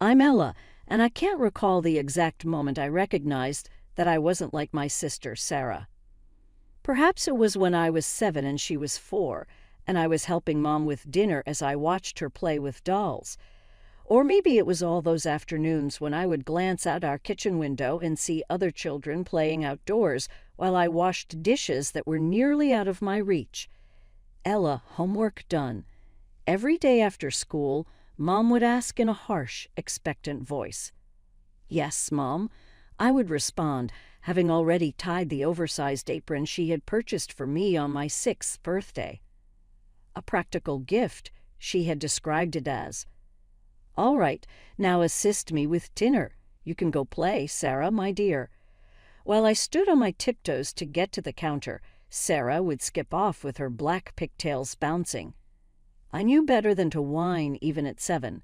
I'm Ella, and I can't recall the exact moment I recognized that I wasn't like my sister, Sarah. Perhaps it was when I was 7 and she was 4, and I was helping Mom with dinner as I watched her play with dolls. Or maybe it was all those afternoons when I would glance out our kitchen window and see other children playing outdoors while I washed dishes that were nearly out of my reach. Ella, homework done. Every day after school, Mom would ask in a harsh, expectant voice. Yes, Mom, I would respond, having already tied the oversized apron she had purchased for me on my 6th birthday. A practical gift, she had described it as. All right, now assist me with dinner. You can go play, Sarah, my dear. While I stood on my tiptoes to get to the counter, Sarah would skip off with her black pigtails bouncing. I knew better than to whine even at 7.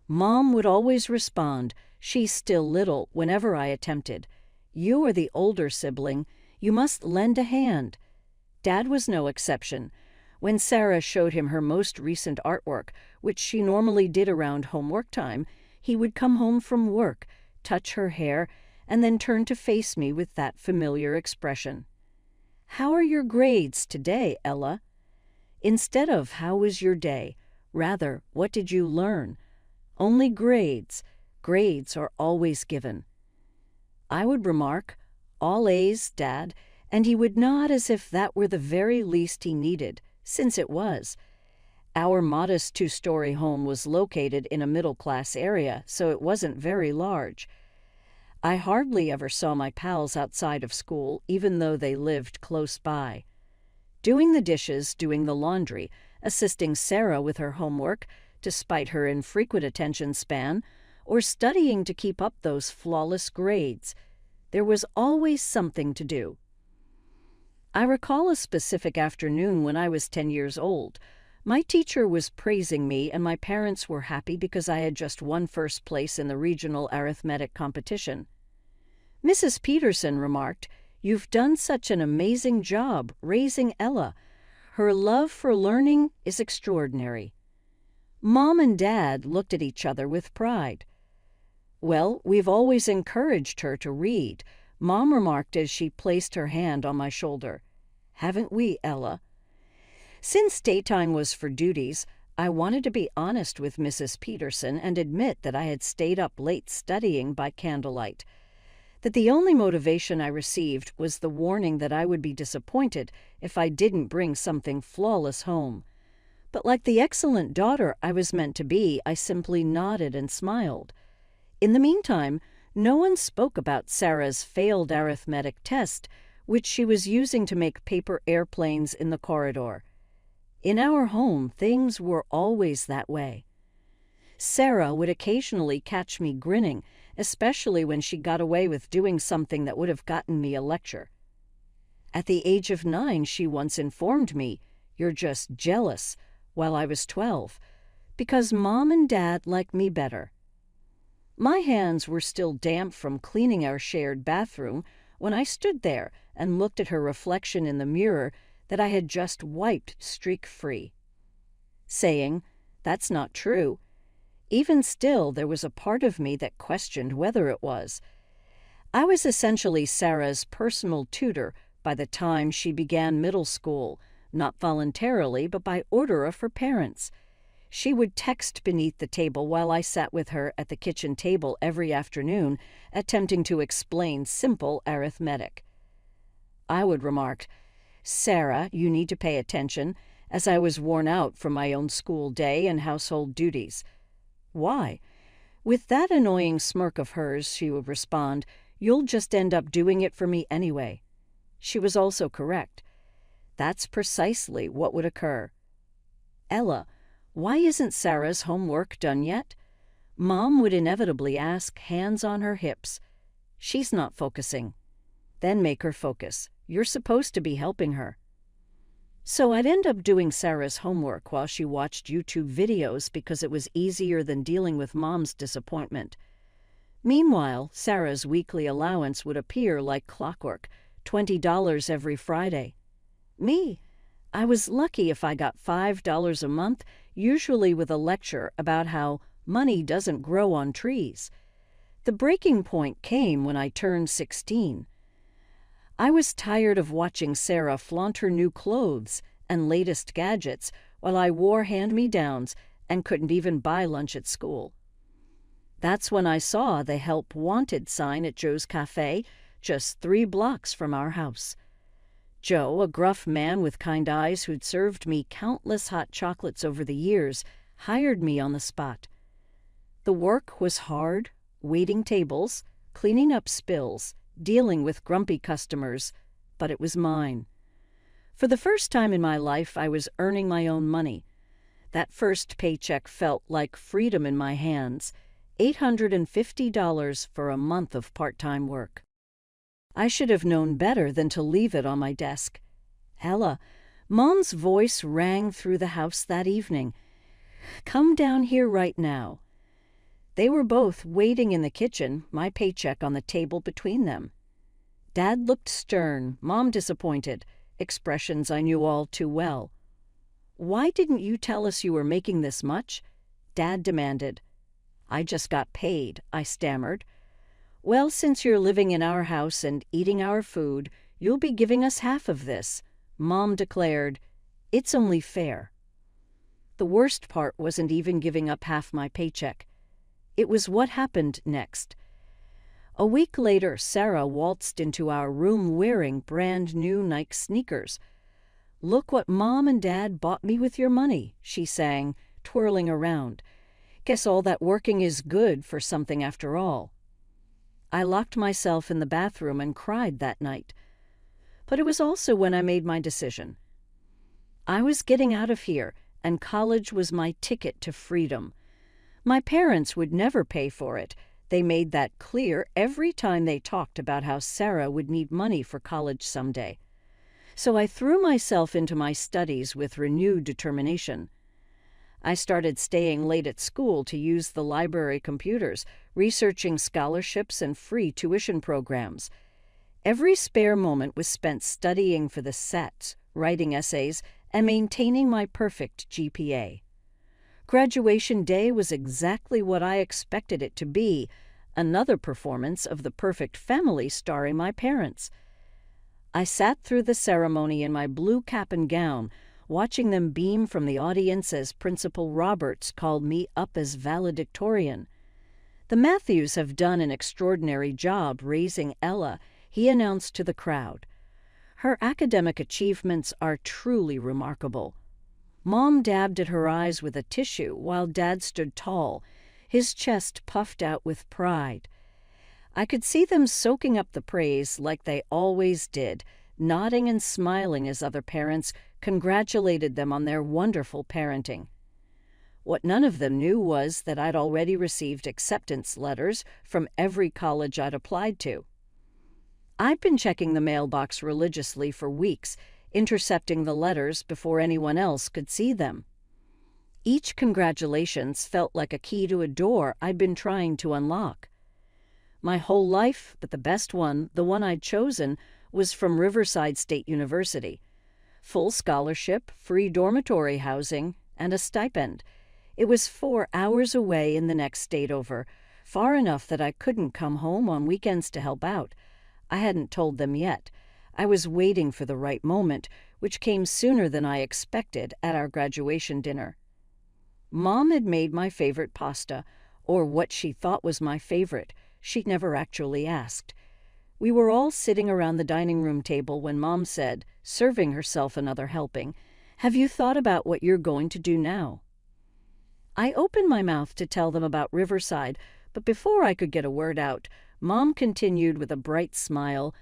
Mom would always respond, she's still little, whenever I attempted. You are the older sibling. You must lend a hand. Dad was no exception. When Sarah showed him her most recent artwork, which she normally did around homework time, he would come home from work, touch her hair, and then turn to face me with that familiar expression. How are your grades today, Ella? Instead of how was your day, rather, what did you learn? Only grades. Grades are always given. I would remark, all A's, Dad, and he would nod as if that were the very least he needed, since it was. Our modest 2-story home was located in a middle-class area, so it wasn't very large. I hardly ever saw my pals outside of school, even though they lived close by. Doing the dishes, doing the laundry, assisting Sarah with her homework, despite her infrequent attention span, or studying to keep up those flawless grades. There was always something to do. I recall a specific afternoon when I was 10 years old. My teacher was praising me, and my parents were happy because I had just won first place in the regional arithmetic competition. Mrs. Peterson remarked, "You've done such an amazing job raising Ella. Her love for learning is extraordinary." Mom and Dad looked at each other with pride. "Well, we've always encouraged her to read," Mom remarked as she placed her hand on my shoulder. "Haven't we, Ella?" Since daytime was for duties, I wanted to be honest with Mrs. Peterson and admit that I had stayed up late studying by candlelight, that the only motivation I received was the warning that I would be disappointed if I didn't bring something flawless home. But like the excellent daughter I was meant to be, I simply nodded and smiled. In the meantime, no one spoke about Sarah's failed arithmetic test, which she was using to make paper airplanes in the corridor. In our home, things were always that way. Sarah would occasionally catch me grinning, especially when she got away with doing something that would have gotten me a lecture. At the age of 9, she once informed me, "You're just jealous," while I was 12, because Mom and Dad like me better. My hands were still damp from cleaning our shared bathroom when I stood there and looked at her reflection in the mirror that I had just wiped streak-free. Saying, "That's not true." Even still, there was a part of me that questioned whether it was. I was essentially Sarah's personal tutor by the time she began middle school, not voluntarily, but by order of her parents. She would text beneath the table while I sat with her at the kitchen table every afternoon, attempting to explain simple arithmetic. I would remark, "Sarah, you need to pay attention," as I was worn out from my own school day and household duties. "Why?" With that annoying smirk of hers, she would respond, "You'll just end up doing it for me anyway." She was also correct. That's precisely what would occur. "Ella, why isn't Sarah's homework done yet?" Mom would inevitably ask, hands on her hips. "She's not focusing." Then make her focus. You're supposed to be helping her. So I'd end up doing Sarah's homework while she watched YouTube videos because it was easier than dealing with Mom's disappointment. Meanwhile, Sarah's weekly allowance would appear like clockwork, $20 every Friday. Me, I was lucky if I got $5 a month, usually with a lecture about how money doesn't grow on trees. The breaking point came when I turned 16. I was tired of watching Sarah flaunt her new clothes and latest gadgets while I wore hand-me-downs and couldn't even buy lunch at school. That's when I saw the Help Wanted sign at Joe's Cafe, just 3 blocks from our house. Joe, a gruff man with kind eyes who'd served me countless hot chocolates over the years, hired me on the spot. The work was hard, waiting tables, cleaning up spills, dealing with grumpy customers, but it was mine. For the first time in my life, I was earning my own money. That first paycheck felt like freedom in my hands, $850 for a month of part-time work. I should have known better than to leave it on my desk. Ella, Mom's voice rang through the house that evening. Come down here right now. They were both waiting in the kitchen, my paycheck on the table between them. Dad looked stern, Mom disappointed, expressions I knew all too well. Why didn't you tell us you were making this much? Dad demanded. I just got paid, I stammered. Well, since you're living in our house and eating our food, you'll be giving us half of this, Mom declared. It's only fair. The worst part wasn't even giving up half my paycheck. It was what happened next. A week later, Sarah waltzed into our room wearing brand new Nike sneakers. Look what Mom and Dad bought me with your money, she sang, twirling around. Guess all that working is good for something after all. I locked myself in the bathroom and cried that night. But it was also when I made my decision. I was getting out of here, and college was my ticket to freedom. My parents would never pay for it. They made that clear every time they talked about how Sarah would need money for college someday. So I threw myself into my studies with renewed determination. I started staying late at school to use the library computers, researching scholarships and free tuition programs. Every spare moment was spent studying for the SATs, writing essays, and maintaining my perfect GPA. Graduation day was exactly what I expected it to be, another performance of The Perfect Family starring my parents. I sat through the ceremony in my blue cap and gown, watching them beam from the audience as Principal Roberts called me up as valedictorian. The Matthews have done an extraordinary job raising Ella, he announced to the crowd. Her academic achievements are truly remarkable. Mom dabbed at her eyes with a tissue while Dad stood tall, his chest puffed out with pride. I could see them soaking up the praise like they always did, nodding and smiling as other parents congratulated them on their wonderful parenting. What none of them knew was that I'd already received acceptance letters from every college I'd applied to. I'd been checking the mailbox religiously for weeks, intercepting the letters before anyone else could see them. Each congratulations felt like a key to a door I'd been trying to unlock. My whole life, but the best one, the one I'd chosen, was from Riverside State University. Full scholarship, free dormitory housing, and a stipend. It was 4 hours away in the next state over, far enough that I couldn't come home on weekends to help out. I hadn't told them yet. I was waiting for the right moment, which came sooner than I expected at our graduation dinner. Mom had made my favorite pasta, or what she thought was my favorite. She'd never actually asked. We were all sitting around the dining room table when Mom said, serving herself another helping, "Have you thought about what you're going to do now?" I opened my mouth to tell them about Riverside, but before I could get a word out, Mom continued with a bright smile,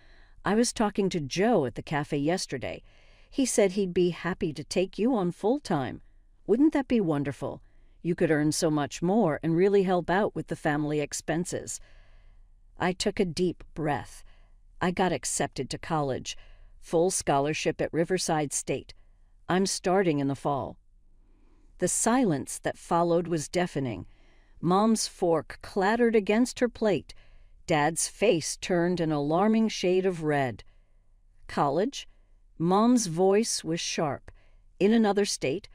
"I was talking to Joe at the cafe yesterday. He said he'd be happy to take you on full-time. Wouldn't that be wonderful? You could earn so much more and really help out with the family expenses." I took a deep breath. I got accepted to college. Full scholarship at Riverside State. I'm starting in the fall. The silence that followed was deafening. Mom's fork clattered against her plate. Dad's face turned an alarming shade of red. College? Mom's voice was sharp. In another state?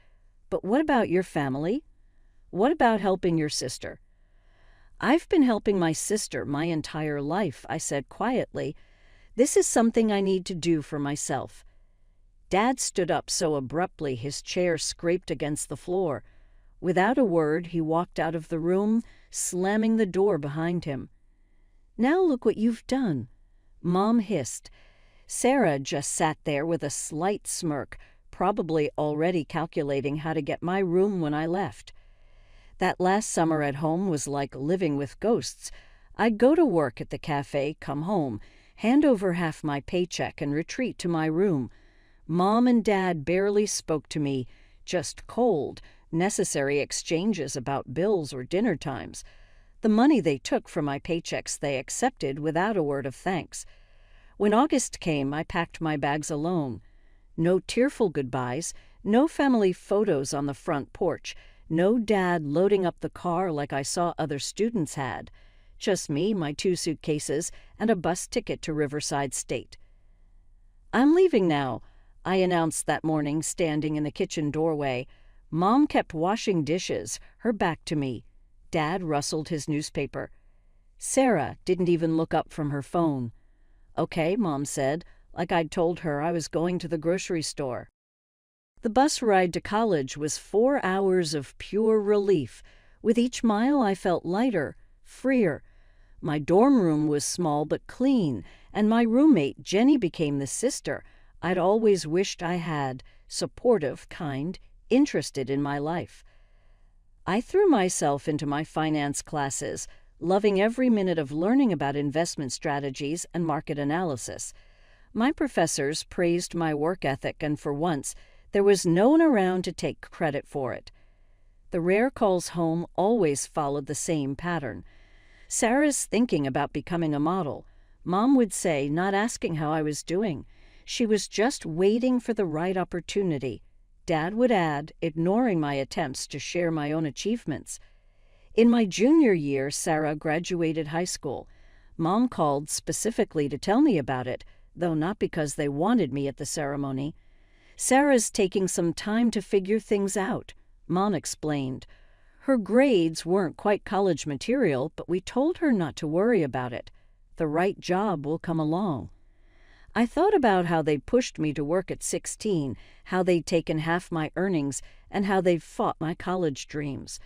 But what about your family? What about helping your sister?" "I've been helping my sister my entire life," I said quietly. "This is something I need to do for myself." Dad stood up so abruptly his chair scraped against the floor. Without a word, he walked out of the room, slamming the door behind him. "Now look what you've done," Mom hissed. Sarah just sat there with a slight smirk, probably already calculating how to get my room when I left. That last summer at home was like living with ghosts. I'd go to work at the cafe, come home, hand over half my paycheck, and retreat to my room. Mom and Dad barely spoke to me, just cold, necessary exchanges about bills or dinner times. The money they took from my paychecks they accepted without a word of thanks. When August came, I packed my bags alone. No tearful goodbyes, no family photos on the front porch, no Dad loading up the car like I saw other students had. Just me, my 2 suitcases, and a bus ticket to Riverside State. "I'm leaving now," I announced that morning, standing in the kitchen doorway. Mom kept washing dishes, her back to me. Dad rustled his newspaper. Sarah didn't even look up from her phone. "Okay," Mom said, like I'd told her I was going to the grocery store. The bus ride to college was 4 hours of pure relief. With each mile I felt lighter, freer. My dorm room was small but clean, and my roommate, Jenny, became the sister I'd always wished I had, supportive, kind, interested in my life. I threw myself into my finance classes, loving every minute of learning about investment strategies and market analysis. My professors praised my work ethic, and for once, there was no one around to take credit for it. The rare calls home always followed the same pattern. "Sarah's thinking about becoming a model," Mom would say, not asking how I was doing. She was just waiting for the right opportunity. Dad would add, ignoring my attempts to share my own achievements. In my junior year, Sarah graduated high school. Mom called specifically to tell me about it, though not because they wanted me at the ceremony. "Sarah's taking some time to figure things out," Mom explained. "Her grades weren't quite college material, but we told her not to worry about it. The right job will come along." I thought about how they pushed me to work at 16, how they'd taken half my earnings, and how they'd fought my college dreams.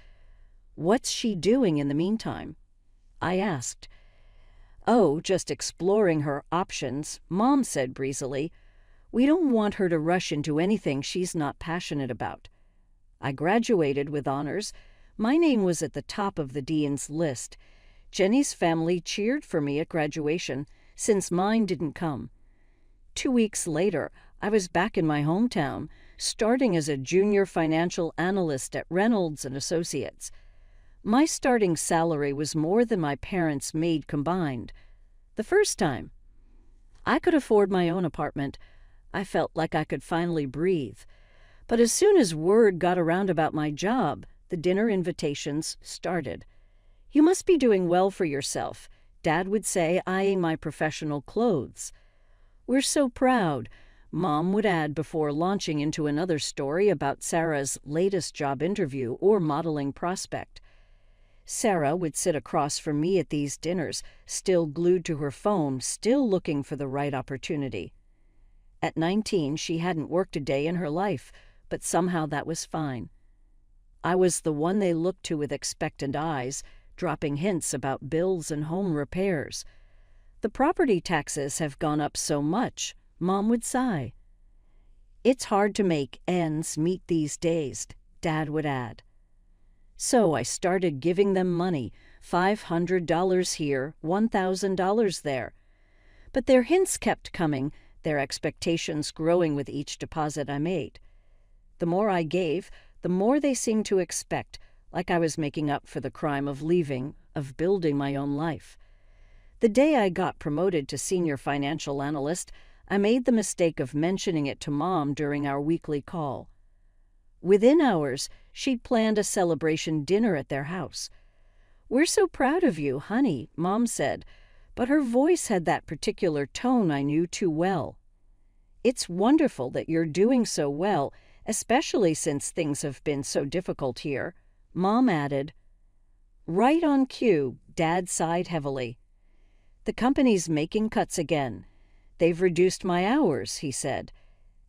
"What's she doing in the meantime?" I asked. "Oh, just exploring her options," Mom said breezily. "We don't want her to rush into anything she's not passionate about." I graduated with honors. My name was at the top of the dean's list. Jenny's family cheered for me at graduation, since mine didn't come. 2 weeks later, I was back in my hometown, starting as a junior financial analyst at Reynolds and Associates. My starting salary was more than my parents made combined. The first time. I could afford my own apartment. I felt like I could finally breathe. But as soon as word got around about my job, the dinner invitations started. "You must be doing well for yourself," Dad would say, eyeing my professional clothes. "We're so proud," Mom would add before launching into another story about Sarah's latest job interview or modeling prospect. Sarah would sit across from me at these dinners, still glued to her phone, still looking for the right opportunity. At 19, she hadn't worked a day in her life, but somehow that was fine. I was the one they looked to with expectant eyes, dropping hints about bills and home repairs. "The property taxes have gone up so much," Mom would sigh. "It's hard to make ends meet these days," Dad would add. So I started giving them money, $500 here, $1,000 there. But their hints kept coming, their expectations growing with each deposit I made. The more I gave, the more they seemed to expect, like I was making up for the crime of leaving, of building my own life. The day I got promoted to senior financial analyst, I made the mistake of mentioning it to Mom during our weekly call. Within hours, she'd planned a celebration dinner at their house. "We're so proud of you, honey," Mom said, but her voice had that particular tone I knew too well. "It's wonderful that you're doing so well, especially since things have been so difficult here," Mom added, "Right on cue," Dad sighed heavily. "The company's making cuts again. They've reduced my hours," he said.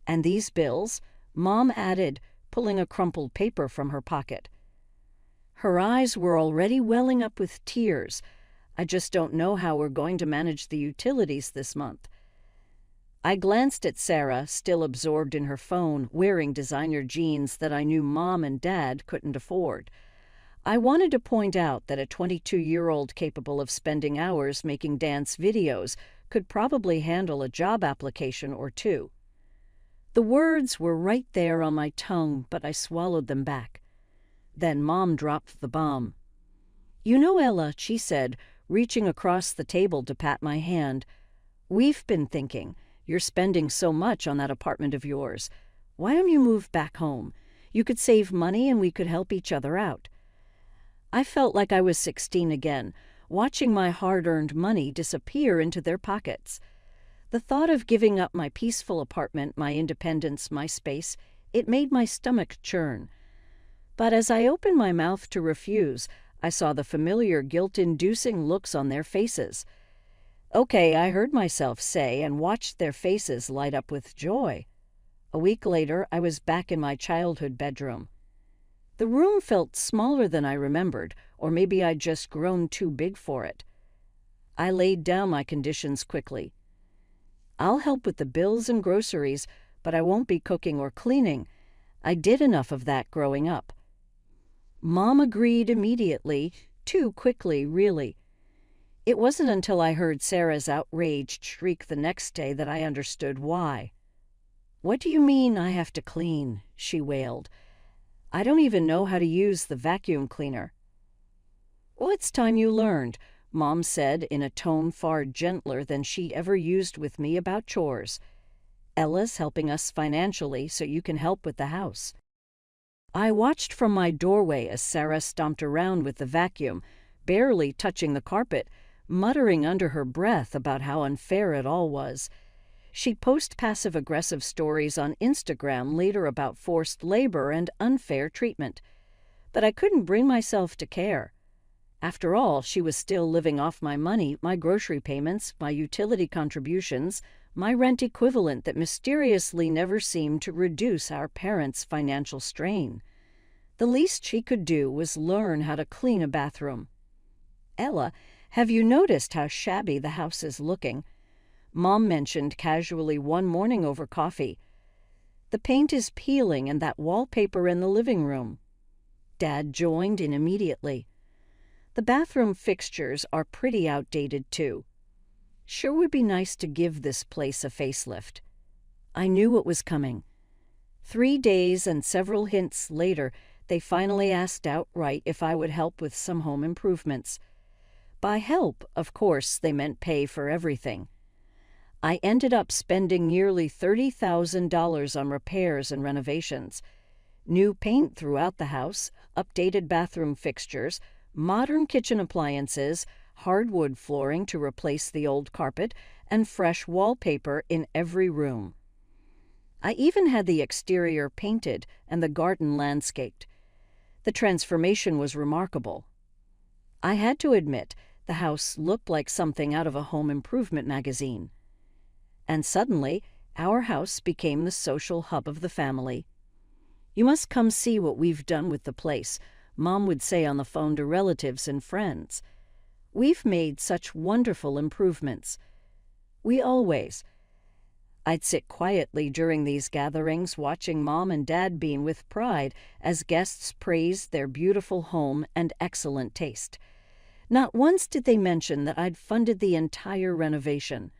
"And these bills," Mom added, pulling a crumpled paper from her pocket. Her eyes were already welling up with tears. "I just don't know how we're going to manage the utilities this month." I glanced at Sarah, still absorbed in her phone, wearing designer jeans that I knew Mom and Dad couldn't afford. I wanted to point out that a 22-year-old capable of spending hours making dance videos could probably handle a job application or two. The words were right there on my tongue, but I swallowed them back. Then Mom dropped the bomb. "You know, Ella," she said, reaching across the table to pat my hand, "we've been thinking, you're spending so much on that apartment of yours. Why don't you move back home? You could save money and we could help each other out." I felt like I was 16 again, watching my hard-earned money disappear into their pockets. The thought of giving up my peaceful apartment, my independence, my space, it made my stomach churn. But as I opened my mouth to refuse, I saw the familiar guilt-inducing looks on their faces. "Okay," I heard myself say, and watched their faces light up with joy. A week later, I was back in my childhood bedroom. The room felt smaller than I remembered, or maybe I'd just grown too big for it. I laid down my conditions quickly. "I'll help with the bills and groceries, but I won't be cooking or cleaning. I did enough of that growing up." Mom agreed immediately, too quickly, really. It wasn't until I heard Sarah's outraged shriek the next day that I understood why. "What do you mean I have to clean?" she wailed. "I don't even know how to use the vacuum cleaner." "Well, it's time you learned," Mom said in a tone far gentler than she ever used with me about chores. "Ella's helping us financially so you can help with the house." I watched from my doorway as Sarah stomped around with the vacuum, barely touching the carpet, muttering under her breath about how unfair it all was. She'd post passive-aggressive stories on Instagram later about forced labor and unfair treatment. But I couldn't bring myself to care. After all, she was still living off my money, my grocery payments, my utility contributions, my rent equivalent that mysteriously never seemed to reduce our parents' financial strain. The least she could do was learn how to clean a bathroom. "Ella, have you noticed how shabby the house is looking?" Mom mentioned casually one morning over coffee. "The paint is peeling and that wallpaper in the living room." Dad joined in immediately. "The bathroom fixtures are pretty outdated, too. Sure would be nice to give this place a facelift." I knew what was coming. 3 days and several hints later, they finally asked outright if I would help with some home improvements. By help, of course, they meant pay for everything. I ended up spending nearly $30,000 on repairs and renovations. New paint throughout the house, updated bathroom fixtures, modern kitchen appliances, hardwood flooring to replace the old carpet, and fresh wallpaper in every room. I even had the exterior painted and the garden landscaped. The transformation was remarkable. I had to admit, the house looked like something out of a home improvement magazine. And suddenly, our house became the social hub of the family. "You must come see what we've done with the place," Mom would say on the phone to relatives and friends. "We've made such wonderful improvements." I'd sit quietly during these gatherings, watching Mom and Dad beam with pride as guests praised their beautiful home and excellent taste. Not once did they mention that I'd funded the entire renovation.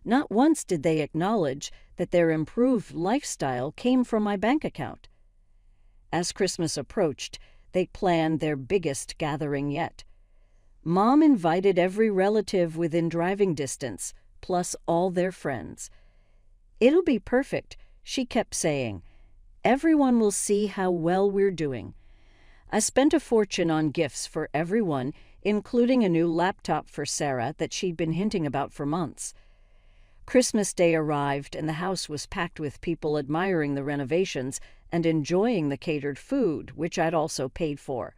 Not once did they acknowledge that their improved lifestyle came from my bank account. As Christmas approached, they planned their biggest gathering yet. Mom invited every relative within driving distance, plus all their friends. "It'll be perfect," she kept saying. "Everyone will see how well we're doing." I spent a fortune on gifts for everyone, including a new laptop for Sarah that she'd been hinting about for months. Christmas Day arrived, and the house was packed with people admiring the renovations and enjoying the catered food, which I'd also paid for.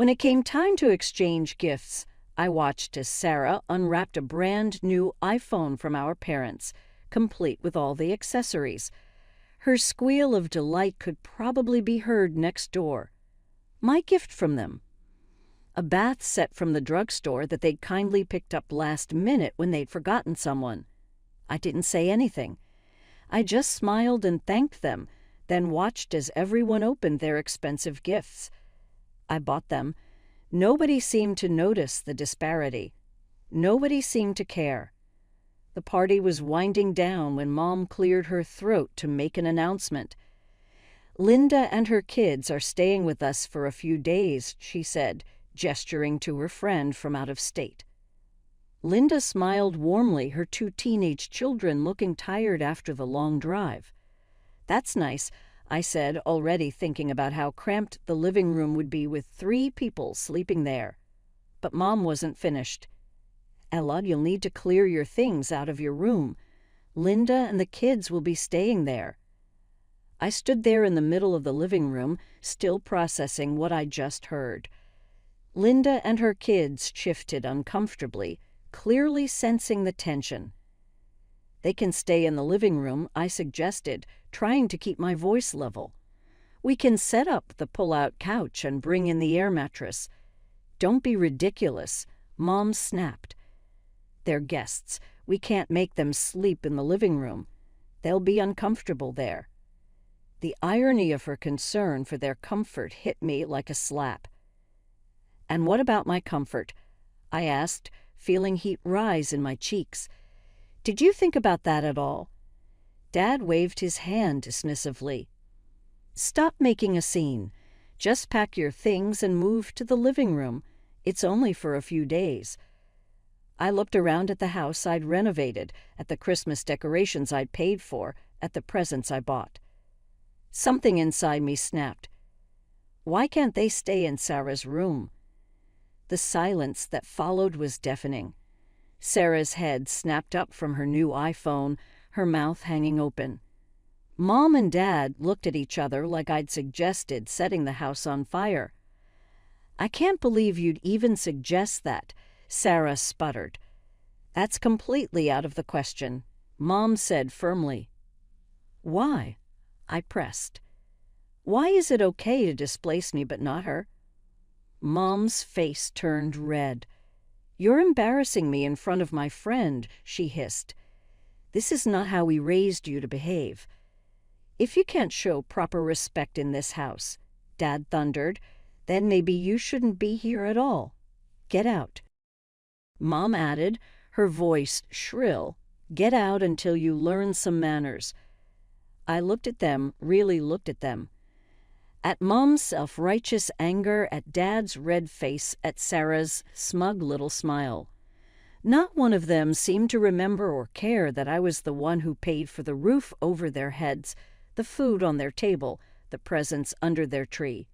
When it came time to exchange gifts, I watched as Sarah unwrapped a brand new iPhone from our parents, complete with all the accessories. Her squeal of delight could probably be heard next door. My gift from them. A bath set from the drugstore that they'd kindly picked up last minute when they'd forgotten someone. I didn't say anything. I just smiled and thanked them, then watched as everyone opened their expensive gifts. I bought them. Nobody seemed to notice the disparity. Nobody seemed to care. The party was winding down when Mom cleared her throat to make an announcement. "Linda and her kids are staying with us for a few days," she said, gesturing to her friend from out of state. Linda smiled warmly, her 2 teenage children looking tired after the long drive. "That's nice," I said, already thinking about how cramped the living room would be with 3 people sleeping there. But Mom wasn't finished. "Ella, you'll need to clear your things out of your room. Linda and the kids will be staying there." I stood there in the middle of the living room, still processing what I just heard. Linda and her kids shifted uncomfortably, clearly sensing the tension. "They can stay in the living room," I suggested, trying to keep my voice level. "We can set up the pull-out couch and bring in the air mattress." "Don't be ridiculous," Mom snapped. "They're guests. We can't make them sleep in the living room. They'll be uncomfortable there." The irony of her concern for their comfort hit me like a slap. "And what about my comfort?" I asked, feeling heat rise in my cheeks. "Did you think about that at all?" Dad waved his hand dismissively. "Stop making a scene. Just pack your things and move to the living room. It's only for a few days." I looked around at the house I'd renovated, at the Christmas decorations I'd paid for, at the presents I bought. Something inside me snapped. Why can't they stay in Sarah's room? The silence that followed was deafening. Sarah's head snapped up from her new iPhone, her mouth hanging open. Mom and Dad looked at each other like I'd suggested setting the house on fire. "I can't believe you'd even suggest that," Sarah sputtered. "That's completely out of the question," Mom said firmly. "Why?" I pressed. "Why is it okay to displace me but not her?" Mom's face turned red. "You're embarrassing me in front of my friend," she hissed. "This is not how we raised you to behave." "If you can't show proper respect in this house," Dad thundered, "then maybe you shouldn't be here at all. Get out." Mom added, her voice shrill, "Get out until you learn some manners." I looked at them, really looked at them. At Mom's self-righteous anger, at Dad's red face, at Sarah's smug little smile. Not one of them seemed to remember or care that I was the one who paid for the roof over their heads, the food on their table, the presents under their tree.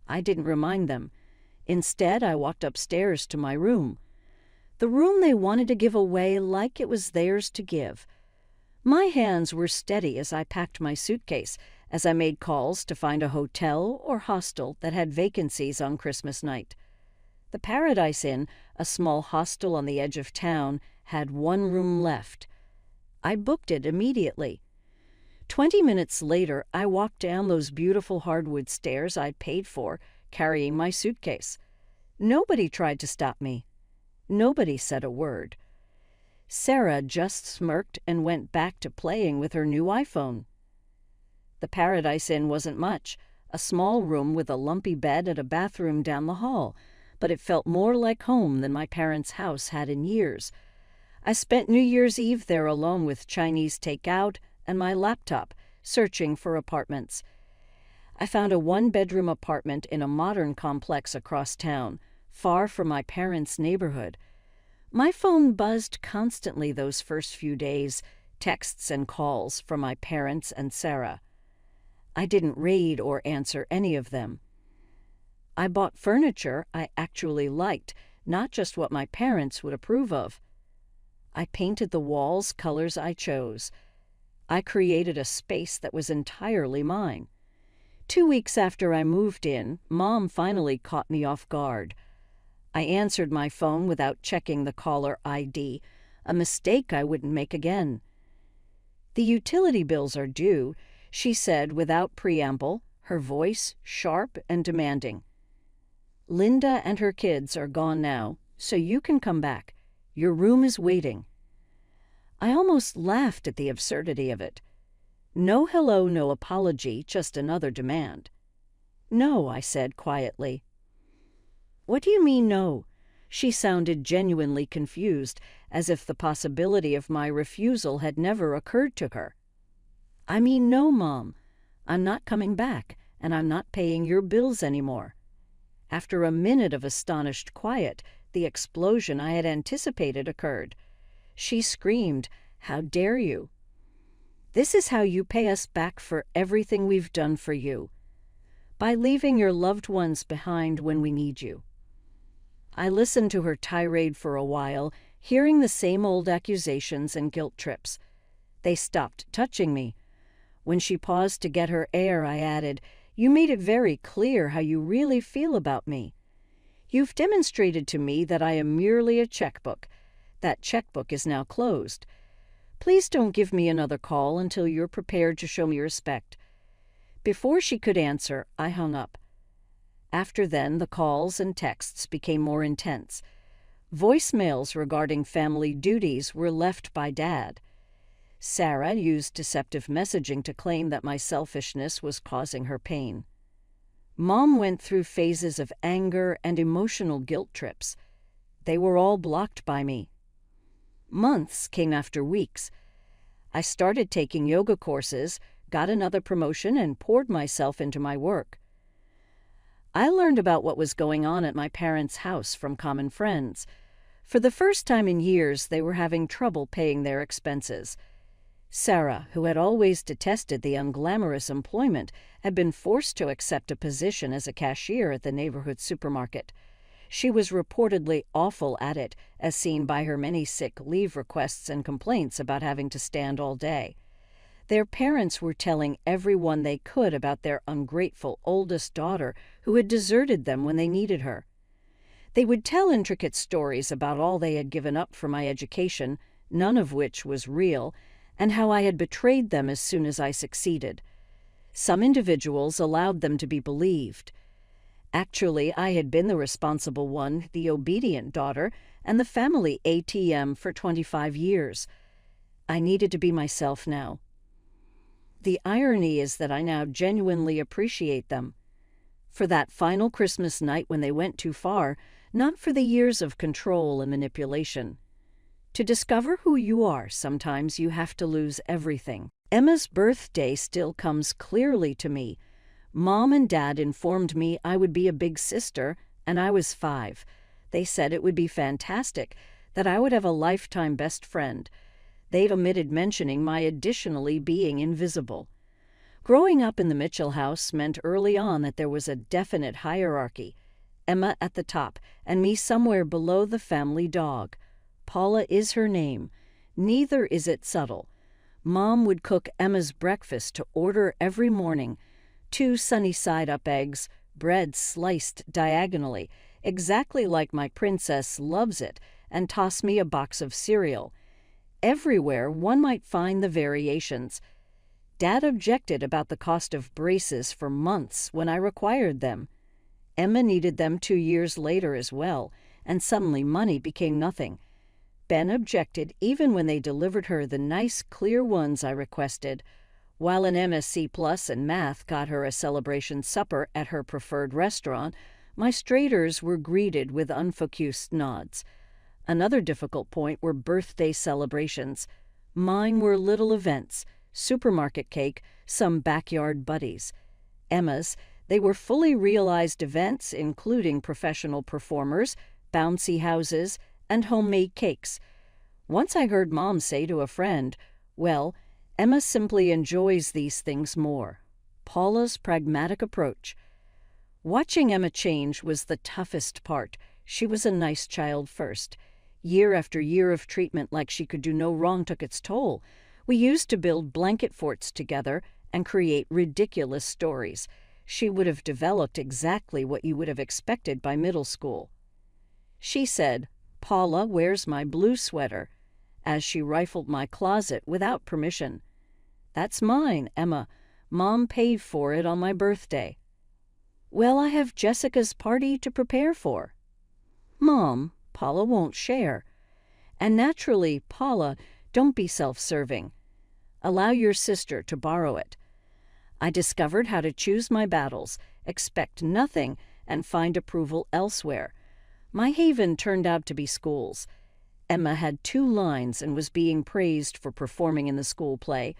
I didn't remind them. Instead, I walked upstairs to my room. The room they wanted to give away like it was theirs to give. My hands were steady as I packed my suitcase, as I made calls to find a hotel or hostel that had vacancies on Christmas night. The Paradise Inn, a small hostel on the edge of town, had 1 room left. I booked it immediately. 20 minutes later, I walked down those beautiful hardwood stairs I'd paid for, carrying my suitcase. Nobody tried to stop me. Nobody said a word. Sarah just smirked and went back to playing with her new iPhone. The Paradise Inn wasn't much, a small room with a lumpy bed and a bathroom down the hall, but it felt more like home than my parents' house had in years. I spent New Year's Eve there alone with Chinese takeout and my laptop, searching for apartments. I found a 1-bedroom apartment in a modern complex across town, far from my parents' neighborhood. My phone buzzed constantly those first few days, texts and calls from my parents and Sarah. I didn't read or answer any of them. I bought furniture I actually liked, not just what my parents would approve of. I painted the walls colors I chose. I created a space that was entirely mine. 2 weeks after I moved in, Mom finally caught me off guard. I answered my phone without checking the caller ID, a mistake I wouldn't make again. "The utility bills are due," she said without preamble, her voice sharp and demanding. "Linda and her kids are gone now, so you can come back. Your room is waiting." I almost laughed at the absurdity of it. No hello, no apology, just another demand. "No," I said quietly. "What do you mean, no?" She sounded genuinely confused, as if the possibility of my refusal had never occurred to her. "I mean no, Mom. I'm not coming back, and I'm not paying your bills anymore." After a minute of astonished quiet, the explosion I had anticipated occurred. She screamed, "How dare you? This is how you pay us back for everything we've done for you. By leaving your loved ones behind when we need you." I listened to her tirade for a while, hearing the same old accusations and guilt trips. They stopped touching me. When she paused to get her air, I added, "You made it very clear how you really feel about me. You've demonstrated to me that I am merely a checkbook. That checkbook is now closed. Please don't give me another call until you're prepared to show me respect." Before she could answer, I hung up. After then, the calls and texts became more intense. Voicemails regarding family duties were left by Dad. Sarah used deceptive messaging to claim that my selfishness was causing her pain. Mom went through phases of anger and emotional guilt trips. They were all blocked by me. Months came after weeks. I started taking yoga courses, got another promotion, and poured myself into my work. I learned about what was going on at my parents' house from common friends. For the first time in years, they were having trouble paying their expenses. Sarah, who had always detested the unglamorous employment, had been forced to accept a position as a cashier at the neighborhood supermarket. She was reportedly awful at it, as seen by her many sick leave requests and complaints about having to stand all day. Their parents were telling everyone they could about their ungrateful oldest daughter who had deserted them when they needed her. They would tell intricate stories about all they had given up for my education, none of which was real, and how I had betrayed them as soon as I succeeded. Some individuals allowed them to be believed. Actually, I had been the responsible one, the obedient daughter, and the family ATM for 25 years. I needed to be myself now. The irony is that I now genuinely appreciate them. For that final Christmas night when they went too far, not for the years of control and manipulation. To discover who you are, sometimes you have to lose everything. Emma's birthday still comes clearly to me. Mom and Dad informed me I would be a big sister, and I was 5. They said it would be fantastic, that I would have a lifetime best friend. They'd omitted mentioning my additionally being invisible. Growing up in the Mitchell house meant early on that there was a definite hierarchy. Emma at the top, and me somewhere below the family dog. Paula is her name. Neither is it subtle. Mom would cook Emma's breakfast to order every morning. 2 sunny-side-up eggs, bread sliced diagonally, exactly like my princess loves it, and toss me a box of cereal. Everywhere one might find the variations. Dad objected about the cost of braces for months when I required them. Emma needed them 2 years later as well, and suddenly money became nothing. Ben objected even when they delivered her the nice, clear ones I requested. While an MSc+ in math got her a celebration supper at her preferred restaurant, my straighters were greeted with unfocused nods. Another difficult point were birthday celebrations. Mine were little events, supermarket cake, some backyard buddies. Emma's, they were fully realized events including professional performers, bouncy houses, and homemade cakes. Once I heard Mom say to a friend, "Well, Emma simply enjoys these things more." Paula's pragmatic approach. Watching Emma change was the toughest part. She was a nice child first. Year after year of treatment like she could do no wrong took its toll. We used to build blanket forts together and create ridiculous stories. She would have developed exactly what you would have expected by middle school. She said, "Paula, where's my blue sweater?" as she rifled my closet without permission. "That's mine, Emma. Mom paid for it on my birthday." "Well, I have Jessica's party to prepare for." "Mom, Paula won't share." And naturally, "Paula, don't be self-serving. Allow your sister to borrow it." I discovered how to choose my battles, expect nothing, and find approval elsewhere. My haven turned out to be schools. Emma had 2 lines and was being praised for performing in the school play.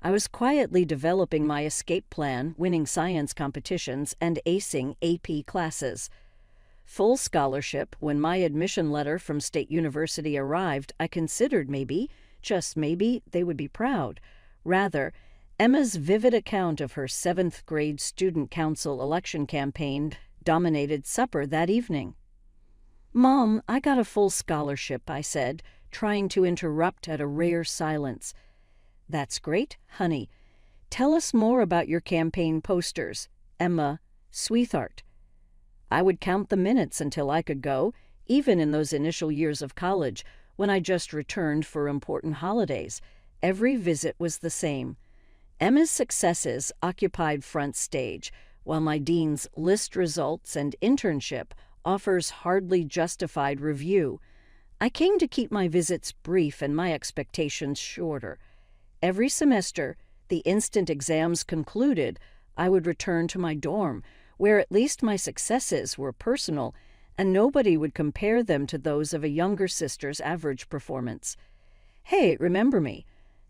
I was quietly developing my escape plan, winning science competitions, and acing AP classes. Full scholarship, when my admission letter from State University arrived, I considered maybe, just maybe, they would be proud. Rather, Emma's vivid account of her 7th grade student council election campaign dominated supper that evening. "Mom, I got a full scholarship," I said, trying to interrupt at a rare silence. "That's great, honey. Tell us more about your campaign posters. Emma, Sweetheart." I would count the minutes until I could go, even in those initial years of college, when I just returned for important holidays. Every visit was the same. Emma's successes occupied front stage, while my dean's list results and internship offers hardly justified review. I came to keep my visits brief and my expectations shorter. Every semester, the instant exams concluded, I would return to my dorm, where at least my successes were personal, and nobody would compare them to those of a younger sister's average performance. "Hey, remember me?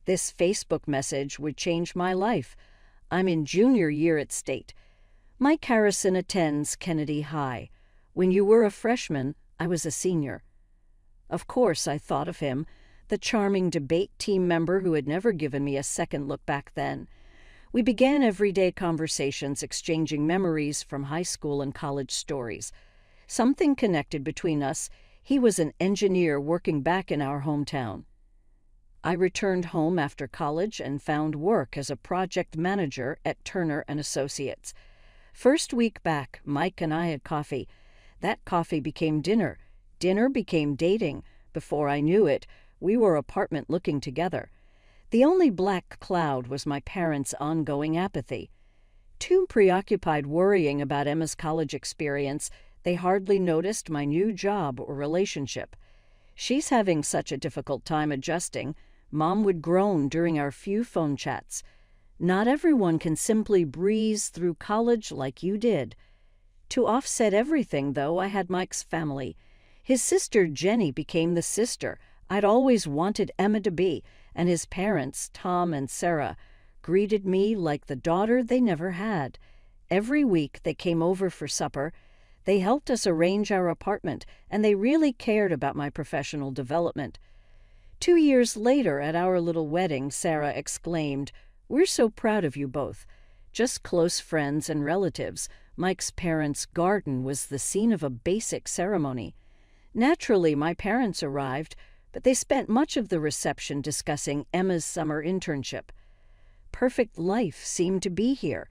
This Facebook message would change my life. I'm in junior year at State. Mike Harrison attends Kennedy High. When you were a freshman, I was a senior." Of course, I thought of him, the charming debate team member who had never given me a second look back then. We began everyday conversations, exchanging memories from high school and college stories. Something connected between us. He was an engineer working back in our hometown. I returned home after college and found work as a project manager at Turner & Associates. First week back, Mike and I had coffee. That coffee became dinner. Dinner became dating. Before I knew it, we were apartment looking together. The only black cloud was my parents' ongoing apathy. Too preoccupied worrying about Emma's college experience, they hardly noticed my new job or relationship. "She's having such a difficult time adjusting," Mom would groan during our few phone chats. "Not everyone can simply breeze through college like you did." To offset everything, though, I had Mike's family. His sister Jenny became the sister I'd always wanted Emma to be, and his parents, Tom and Sarah, greeted me like the daughter they never had. Every week they came over for supper. They helped us arrange our apartment, and they really cared about my professional development. 2 years later, at our little wedding, Sarah exclaimed, "We're so proud of you both." Just close friends and relatives, Mike's parents' garden was the scene of a basic ceremony. Naturally, my parents arrived, but they spent much of the reception discussing Emma's summer internship. Perfect life seemed to be here.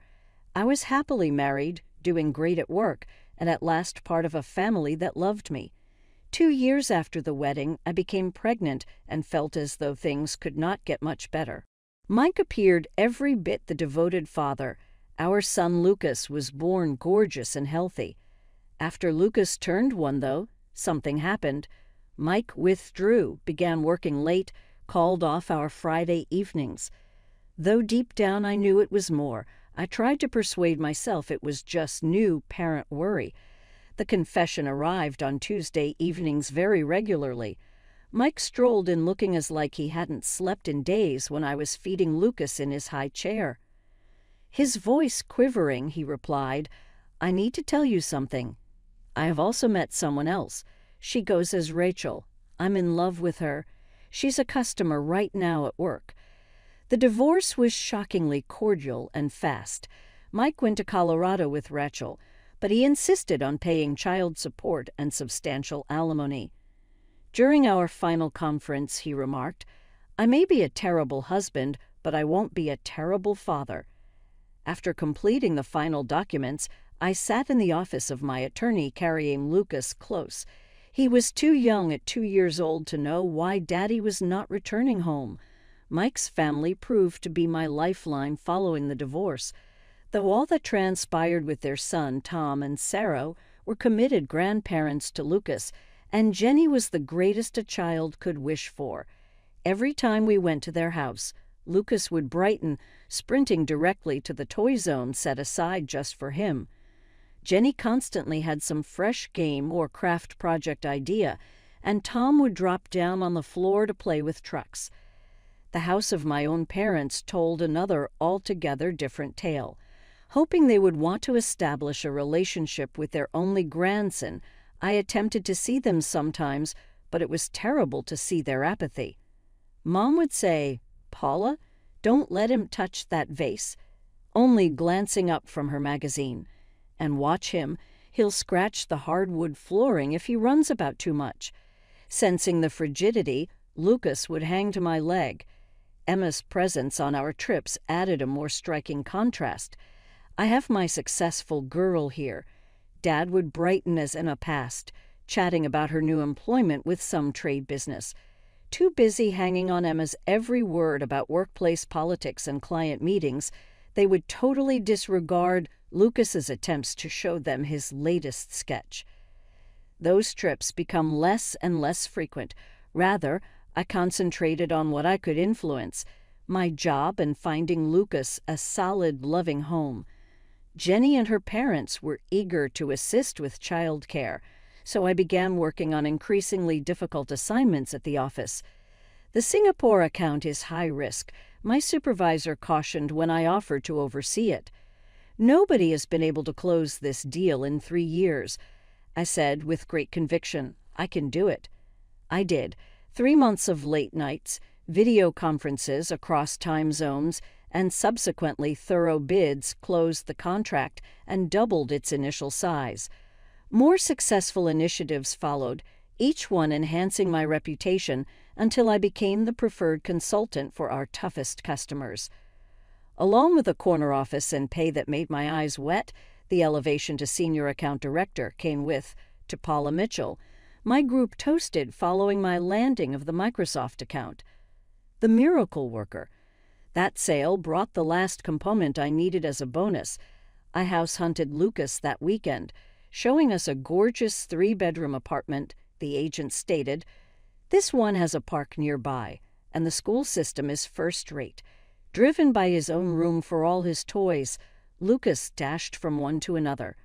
I was happily married, doing great at work, and at last part of a family that loved me. 2 years after the wedding, I became pregnant and felt as though things could not get much better. Mike appeared every bit the devoted father. Our son Lucas was born gorgeous and healthy. After Lucas turned 1, though, something happened. Mike withdrew, began working late, called off our Friday evenings. Though deep down I knew it was more, I tried to persuade myself it was just new parent worry. The confession arrived on Tuesday evenings very regularly. Mike strolled in looking as like he hadn't slept in days when I was feeding Lucas in his high chair. His voice quivering, he replied, "I need to tell you something. I have also met someone else. She goes as Rachel. I'm in love with her. She's a customer right now at work." The divorce was shockingly cordial and fast. Mike went to Colorado with Rachel, but he insisted on paying child support and substantial alimony. During our final conference, he remarked, "I may be a terrible husband, but I won't be a terrible father." After completing the final documents, I sat in the office of my attorney carrying Lucas close. He was too young at 2 years old to know why Daddy was not returning home. Mike's family proved to be my lifeline following the divorce. Though all that transpired with their son, Tom, and Sarah were committed grandparents to Lucas, and Jenny was the greatest a child could wish for. Every time we went to their house, Lucas would brighten, sprinting directly to the toy zone set aside just for him. Jenny constantly had some fresh game or craft project idea, and Tom would drop down on the floor to play with trucks. The house of my own parents told another altogether different tale. Hoping they would want to establish a relationship with their only grandson, I attempted to see them sometimes, but it was terrible to see their apathy. Mom would say, "Paula, don't let him touch that vase," only glancing up from her magazine. "And watch him, he'll scratch the hardwood flooring if he runs about too much." Sensing the frigidity, Lucas would hang to my leg. Emma's presence on our trips added a more striking contrast. I have my successful girl here. Dad would brighten as Emma passed, chatting about her new employment with some trade business. Too busy hanging on Emma's every word about workplace politics and client meetings, they would totally disregard Lucas's attempts to show them his latest sketch. Those trips become less and less frequent. Rather, I concentrated on what I could influence, my job and finding Lucas a solid, loving home. Jenny and her parents were eager to assist with child care, so I began working on increasingly difficult assignments at the office. The Singapore account is high risk, my supervisor cautioned when I offered to oversee it. "Nobody has been able to close this deal in 3 years. I said with great conviction, "I can do it." I did. 3 months of late nights, video conferences across time zones, and subsequently thorough bids closed the contract and doubled its initial size. More successful initiatives followed, each one enhancing my reputation until I became the preferred consultant for our toughest customers. Along with a corner office and pay that made my eyes wet, the elevation to senior account director came with, to Paula Mitchell, my group toasted following my landing of the Microsoft account. The miracle worker. That sale brought the last component I needed as a bonus. I house hunted Lucas that weekend, showing us a gorgeous 3-bedroom apartment, the agent stated. "This one has a park nearby, and the school system is first-rate." Driven by his own room for all his toys, Lucas dashed from one to another.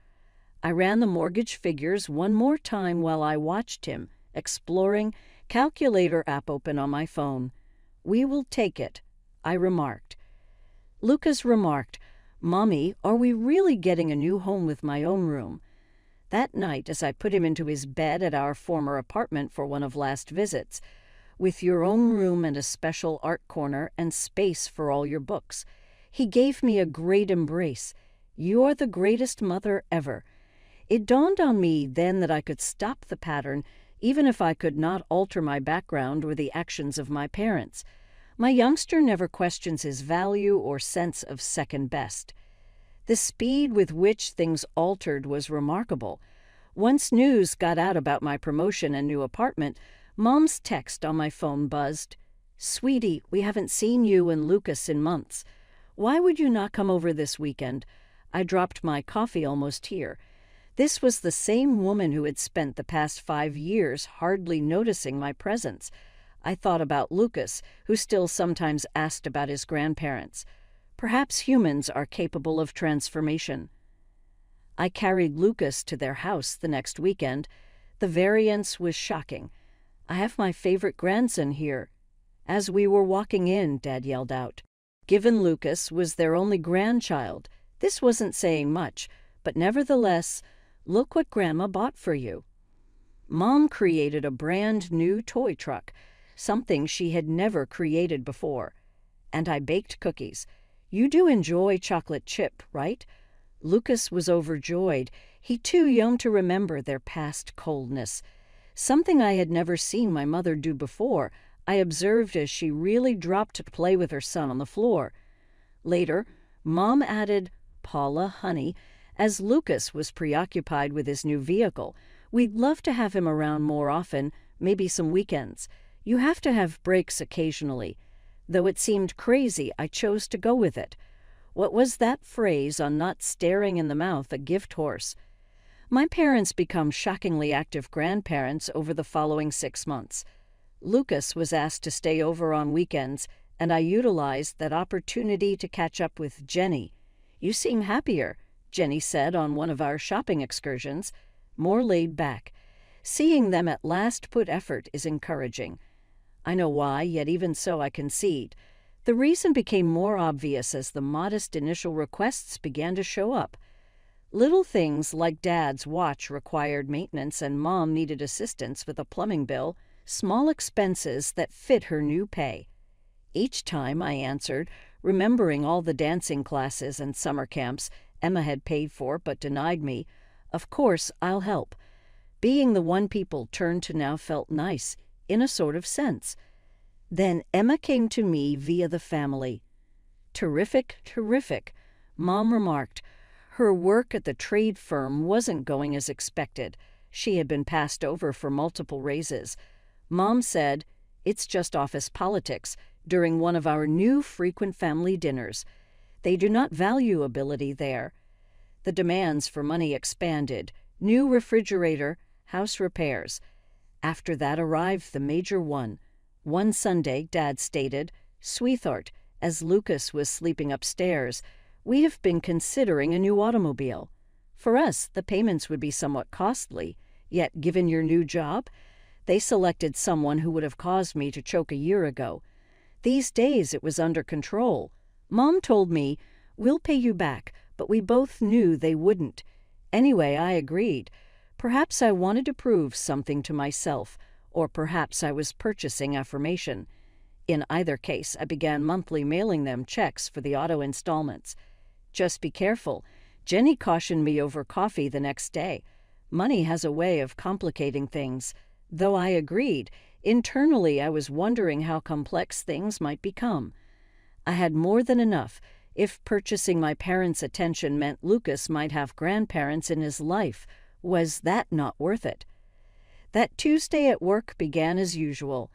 I ran the mortgage figures one more time while I watched him, exploring, calculator app open on my phone. "We will take it," I remarked. Lucas remarked, "Mommy, are we really getting a new home with my own room?" That night, as I put him into his bed at our former apartment for one of last visits, "With your own room and a special art corner and space for all your books," he gave me a great embrace. "You are the greatest mother ever." It dawned on me then that I could stop the pattern, even if I could not alter my background or the actions of my parents. My youngster never questions his value or sense of second best. The speed with which things altered was remarkable. Once news got out about my promotion and new apartment, Mom's text on my phone buzzed. "Sweetie, we haven't seen you and Lucas in months. Why would you not come over this weekend?" I dropped my coffee almost here. This was the same woman who had spent the past 5 years hardly noticing my presence. I thought about Lucas, who still sometimes asked about his grandparents. Perhaps humans are capable of transformation. I carried Lucas to their house the next weekend. The variance was shocking. "I have my favorite grandson here." As we were walking in, Dad yelled out. Given Lucas was their only grandchild, this wasn't saying much, but nevertheless, "Look what Grandma bought for you." Mom created a brand new toy truck, something she had never created before. And I baked cookies. "You do enjoy chocolate chip, right?" Lucas was overjoyed. He too young to remember their past coldness. Something I had never seen my mother do before, I observed as she really dropped to play with her son on the floor. Later, Mom added, "Paula, honey, as Lucas was preoccupied with his new vehicle, we'd love to have him around more often, maybe some weekends. You have to have breaks occasionally." Though it seemed crazy, I chose to go with it. What was that phrase on not staring in the mouth a gift horse? My parents become shockingly active grandparents over the following 6 months. Lucas was asked to stay over on weekends, and I utilized that opportunity to catch up with Jenny. "You seem happier," Jenny said on one of our shopping excursions, "more laid back." Seeing them at last put effort is encouraging. I know why, yet even so I concede. The reason became more obvious as the modest initial requests began to show up. Little things like Dad's watch required maintenance and Mom needed assistance with a plumbing bill, small expenses that fit her new pay. Each time I answered, remembering all the dancing classes and summer camps Emma had paid for but denied me, "Of course, I'll help." Being the one people turned to now felt nice, in a sort of sense. Then Emma came to me via the family. "Terrific, terrific," Mom remarked. Her work at the trade firm wasn't going as expected. She had been passed over for multiple raises. Mom said, "It's just office politics," during one of our new frequent family dinners. They do not value ability there. The demands for money expanded. New refrigerator, house repairs. After that arrived the major one. One Sunday, Dad stated, "Sweetheart, as Lucas was sleeping upstairs, we have been considering a new automobile. For us, the payments would be somewhat costly, yet given your new job, they selected someone who would have caused me to choke a year ago. These days it was under control. Mom told me, 'We'll pay you back,' but we both knew they wouldn't. Anyway, I agreed. Perhaps I wanted to prove something to myself, or perhaps I was purchasing affirmation. In either case, I began monthly mailing them checks for the auto installments. Just be careful. Jenny cautioned me over coffee the next day. Money has a way of complicating things. Though I agreed, internally I was wondering how complex things might become. I had more than enough. If purchasing my parents' attention meant Lucas might have grandparents in his life, was that not worth it? That Tuesday at work began as usual.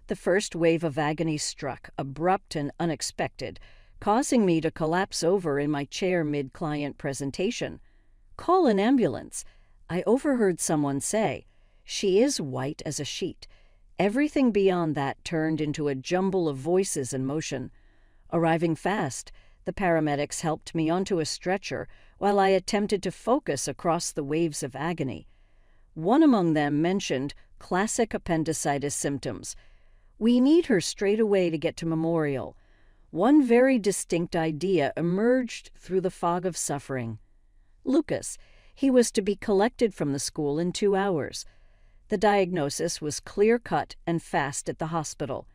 The first wave of agony struck, abrupt and unexpected, causing me to collapse over in my chair mid-client presentation. "Call an ambulance," I overheard someone say. "She is white as a sheet." Everything beyond that turned into a jumble of voices and motion. Arriving fast, the paramedics helped me onto a stretcher while I attempted to focus across the waves of agony. One among them mentioned classic appendicitis symptoms. "We need her straight away to get to Memorial." One very distinct idea emerged through the fog of suffering. Lucas. He was to be collected from the school in 2 hours. The diagnosis was clear-cut and fast at the hospital.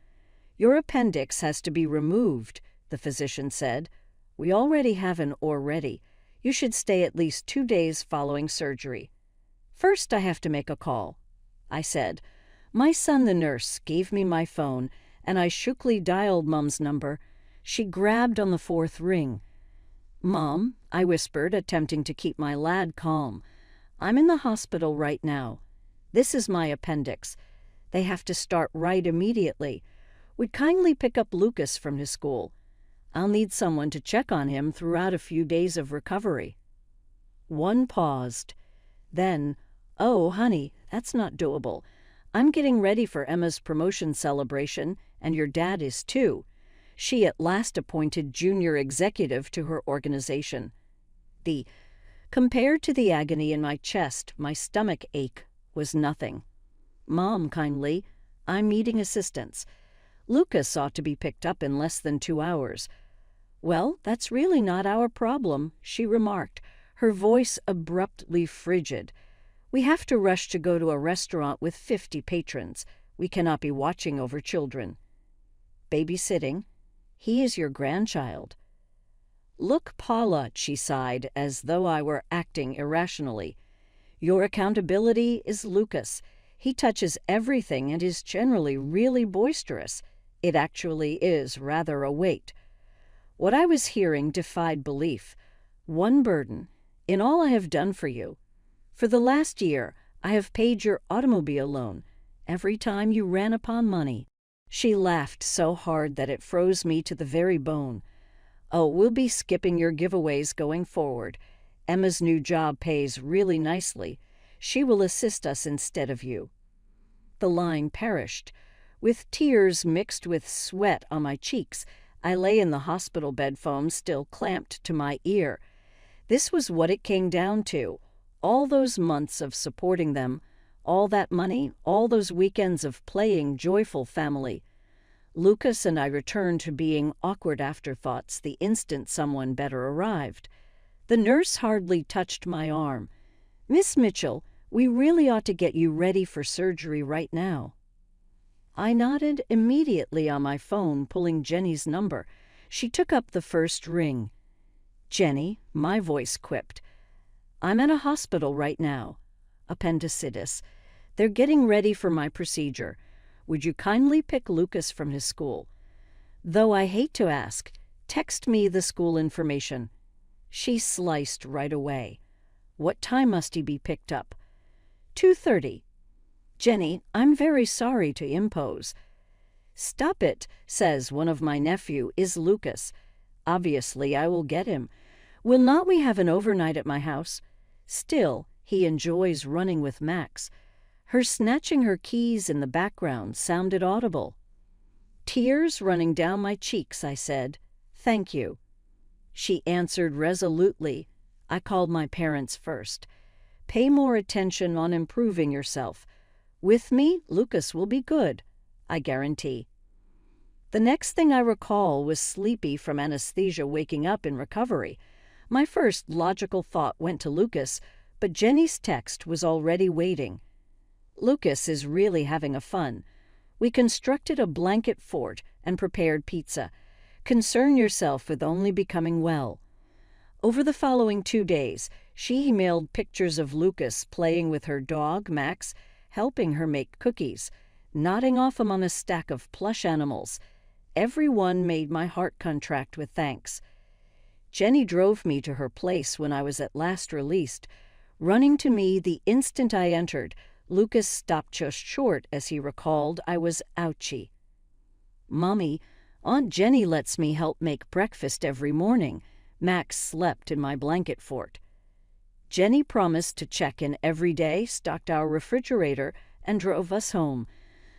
"Your appendix has to be removed," the physician said. "We already have an OR ready. You should stay at least 2 days following surgery." "First, I have to make a call," I said. My son, the nurse, gave me my phone, and I shookily dialed Mom's number. She grabbed on the 4th ring. "Mom," I whispered, attempting to keep my lad calm. "I'm in the hospital right now. This is my appendix. They have to start right immediately. Would kindly pick up Lucas from his school. I'll need someone to check on him throughout a few days of recovery." One paused. Then, "Oh, honey, that's not doable. I'm getting ready for Emma's promotion celebration, and your dad is too." She at last appointed junior executive to her organization. Compared to the agony in my chest, my stomach ache was nothing. "Mom, kindly, I'm needing assistance. Lucas ought to be picked up in less than 2 hours." "Well, that's really not our problem," she remarked, her voice abruptly frigid. "We have to rush to go to a restaurant with 50 patrons. We cannot be watching over children." "Babysitting? He is your grandchild." "Look, Paula," she sighed, as though I were acting irrationally. "Your accountability is Lucas. He touches everything and is generally really boisterous. It actually is rather a weight." What I was hearing defied belief. One burden, in all I have done for you. For the last year, I have paid your automobile loan, every time you ran upon money. She laughed so hard that it froze me to the very bone. Oh, we'll be skipping your giveaways going forward. Emma's new job pays really nicely. She will assist us instead of you. The line perished. With tears mixed with sweat on my cheeks, I lay in the hospital bed, foam still clamped to my ear. This was what it came down to. All those months of supporting them, all that money, all those weekends of playing joyful family. Lucas and I returned to being awkward afterthoughts the instant someone better arrived. The nurse hardly touched my arm. "Miss Mitchell, we really ought to get you ready for surgery right now." I nodded immediately on my phone, pulling Jenny's number. She took up the first ring. "Jenny," my voice quipped, "I'm at a hospital right now. Appendicitis. They're getting ready for my procedure. Would you kindly pick Lucas from his school? Though I hate to ask, text me the school information." She sliced right away. "What time must he be picked up?" 2:30. "Jenny, I'm very sorry to impose." "Stop it," says one of my nephew, "is Lucas. Obviously I will get him. Will not we have an overnight at my house? Still, he enjoys running with Max." Her snatching her keys in the background sounded audible. Tears running down my cheeks, I said, "Thank you." She answered resolutely, "I called my parents first. Pay more attention on improving yourself. With me, Lucas will be good, I guarantee." The next thing I recall was sleepy from anesthesia, waking up in recovery. My first logical thought went to Lucas, but Jenny's text was already waiting. "Lucas is really having a fun. We constructed a blanket fort and prepared pizza. Concern yourself with only becoming well." Over the following 2 days, she emailed pictures of Lucas playing with her dog, Max, helping her make cookies, nodding off among a stack of plush animals. Every one made my heart contract with thanks. Jenny drove me to her place when I was at last released. Running to me the instant I entered, Lucas stopped just short as he recalled I was ouchy. "Mommy, Aunt Jenny lets me help make breakfast every morning." Max slept in my blanket fort. Jenny promised to check in every day, stocked our refrigerator, and drove us home.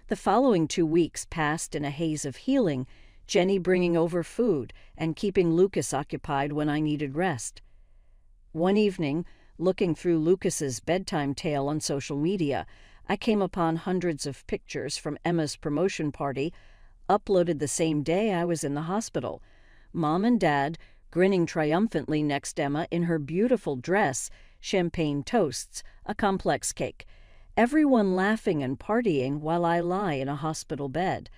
The following 2 weeks passed in a haze of healing, Jenny bringing over food and keeping Lucas occupied when I needed rest. One evening, looking through Lucas's bedtime tale on social media, I came upon hundreds of pictures from Emma's promotion party, uploaded the same day I was in the hospital. Mom and Dad grinning triumphantly next Emma in her beautiful dress, champagne toasts, a complex cake. Everyone laughing and partying while I lie in a hospital bed.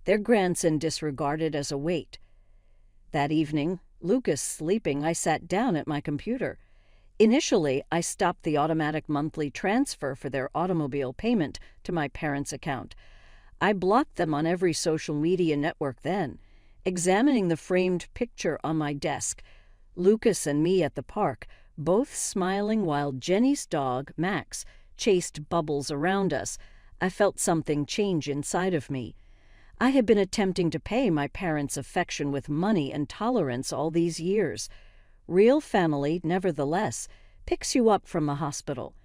Their grandson disregarded as a weight. That evening, Lucas sleeping, I sat down at my computer. Initially, I stopped the automatic monthly transfer for their automobile payment to my parents' account. I blocked them on every social media network then. Examining the framed picture on my desk, Lucas and me at the park, both smiling while Jenny's dog, Max, chased bubbles around us, I felt something change inside of me. I had been attempting to pay my parents' affection with money and tolerance all these years. Real family, nevertheless, picks you up from the hospital.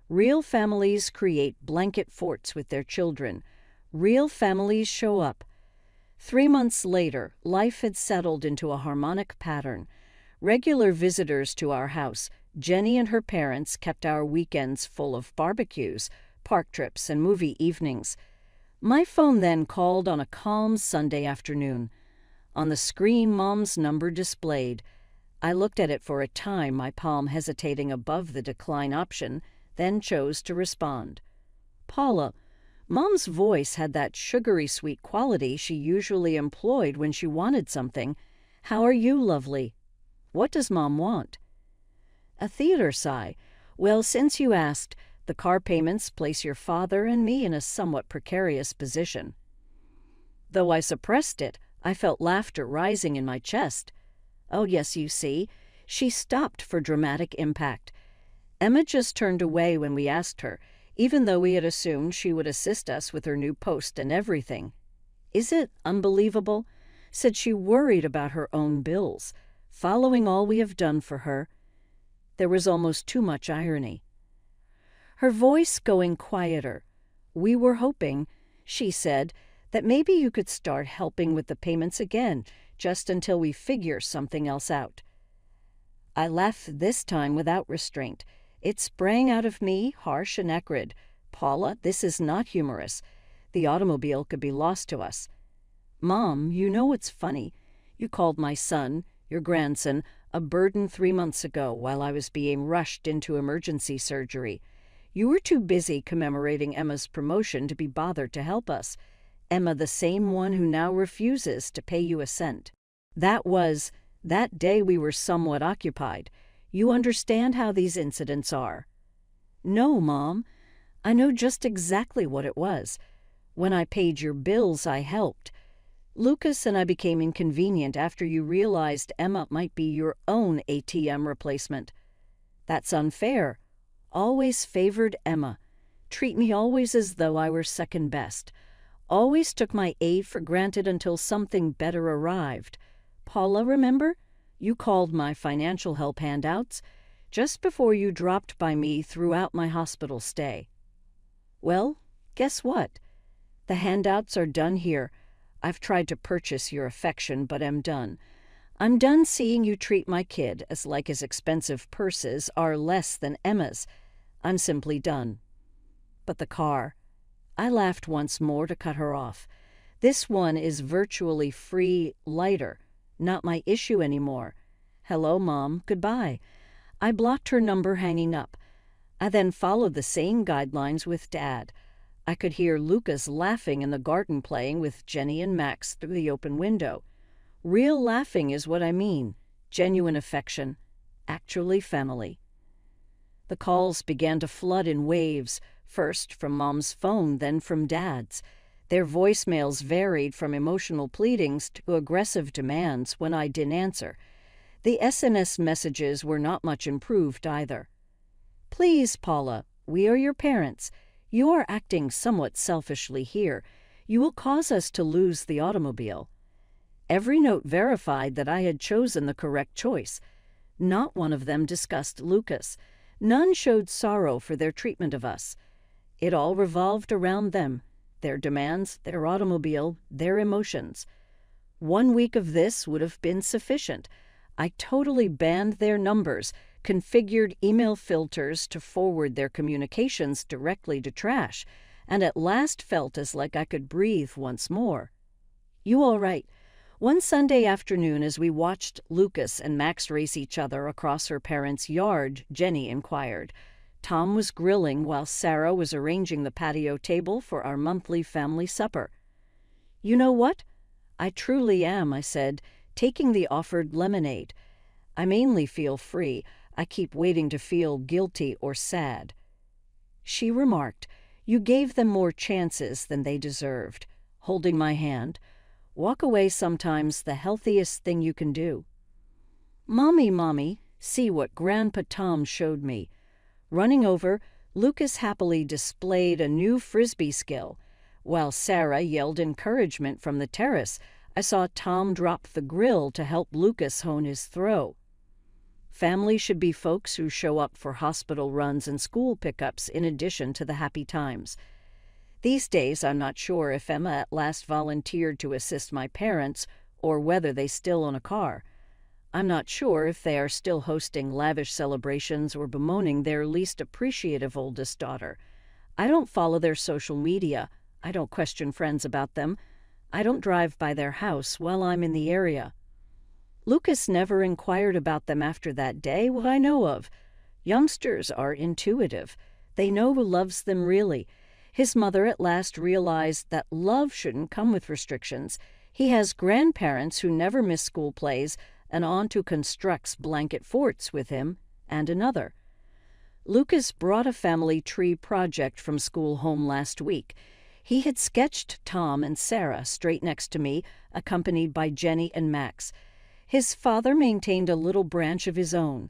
Real families create blanket forts with their children. Real families show up. 3 months later, life had settled into a harmonic pattern. Regular visitors to our house, Jenny and her parents kept our weekends full of barbecues, park trips, and movie evenings. My phone then called on a calm Sunday afternoon. On the screen, Mom's number displayed. I looked at it for a time, my palm hesitating above the decline option, then chose to respond. "Paula." Mom's voice had that sugary sweet quality she usually employed when she wanted something. "How are you, lovely?" "What does Mom want?" A theater sigh. "Well, since you asked, the car payments place your father and me in a somewhat precarious position." Though I suppressed it, I felt laughter rising in my chest. Oh, yes, you see. She stopped for dramatic impact. Emma just turned away when we asked her, even though we had assumed she would assist us with her new post and everything. Is it unbelievable? Said she worried about her own bills, following all we have done for her. There was almost too much irony. Her voice going quieter. We were hoping, she said, that maybe you could start helping with the payments again, just until we figure something else out. I laughed this time without restraint. It sprang out of me, harsh and acrid. Paula, this is not humorous. The automobile could be lost to us. Mom, you know what's funny? You called my son, your grandson, a burden 3 months ago while I was being rushed into emergency surgery. You were too busy commemorating Emma's promotion to be bothered to help us. Emma, the same one who now refuses to pay you a cent. That day we were somewhat occupied. You understand how these incidents are. No, Mom. I know just exactly what it was. When I paid your bills, I helped. Lucas and I became inconvenient after you realized Emma might be your own ATM replacement. That's unfair. Always favored Emma. Treat me always as though I were second best. Always took my aid for granted until something better arrived. Paula, remember? You called my financial help handouts just before you dropped by me throughout my hospital stay. Well, guess what? The handouts are done here. I've tried to purchase your affection, but am done. I'm done seeing you treat my kid as like his expensive purses are less than Emma's. I'm simply done. But the car. I laughed once more to cut her off. This one is virtually free, lighter. Not my issue anymore. Hello, Mom. Goodbye. I blocked her number hanging up. I then followed the same guidelines with Dad. I could hear Lucas laughing in the garden playing with Jenny and Max through the open window. Real laughing is what I mean. Genuine affection. Actually family. The calls began to flood in waves, first from Mom's phone, then from Dad's. Their voicemails varied from emotional pleadings to aggressive demands when I didn't answer. The SNS messages were not much improved either. Please, Paula, we are your parents. You are acting somewhat selfishly here. You will cause us to lose the automobile. Every note verified that I had chosen the correct choice. Not one of them discussed Lucas. None showed sorrow for their treatment of us. It all revolved around them, their demands, their automobile, their emotions. 1 week of this would have been sufficient. I totally banned their numbers, configured email filters to forward their communications directly to trash, and at last felt as like I could breathe once more. You all right? One Sunday afternoon, as we watched Lucas and Max race each other across her parents' yard, Jenny inquired. Tom was grilling while Sarah was arranging the patio table for our monthly family supper. You know what? I truly am, I said, taking the offered lemonade. I mainly feel free. I keep waiting to feel guilty or sad. She remarked, You gave them more chances than they deserved, holding my hand. Walk away sometimes the healthiest thing you can do. Mommy, see what Grandpa Tom showed me. Running over, Lucas happily displayed a new Frisbee skill. While Sarah yelled encouragement from the terrace, I saw Tom drop the grill to help Lucas hone his throw. Family should be folks who show up for hospital runs and school pickups in addition to the happy times. These days, I'm not sure if Emma at last volunteered to assist my parents or whether they still own a car. I'm not sure if they are still hosting lavish celebrations or bemoaning their least appreciative oldest daughter. I don't follow their social media. I don't question friends about them. I don't drive by their house while I'm in the area. Lucas never inquired about them after that day, what I know of. Youngsters are intuitive. They know who loves them really. His mother at last realized that love shouldn't come with restrictions. He has grandparents who never miss school plays, an aunt who constructs blanket forts with him, and another. Lucas brought a family tree project from school home last week. He had sketched Tom and Sarah straight next to me, accompanied by Jenny and Max. His father maintained a little branch of his own.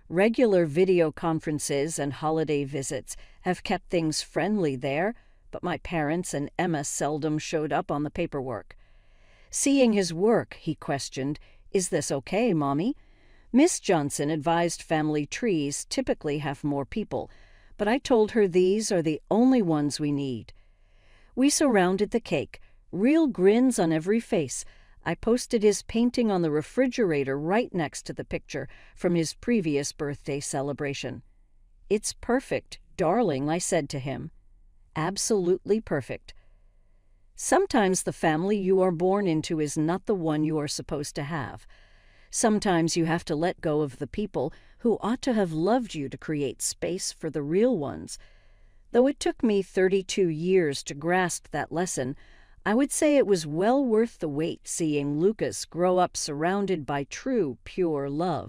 Regular video conferences and holiday visits have kept things friendly there, but my parents and Emma seldom showed up on the paperwork. Seeing his work, he questioned, "Is this okay, Mommy?" Miss Johnson advised family trees typically have more people, but I told her these are the only ones we need. We surrounded the cake, real grins on every face. I posted his painting on the refrigerator right next to the picture from his previous birthday celebration. "It's perfect, darling," I said to him. Absolutely perfect. Sometimes the family you are born into is not the one you are supposed to have. Sometimes you have to let go of the people who ought to have loved you to create space for the real ones. Though it took me 32 years to grasp that lesson, I would say it was well worth the wait seeing Lucas grow up surrounded by true, pure love.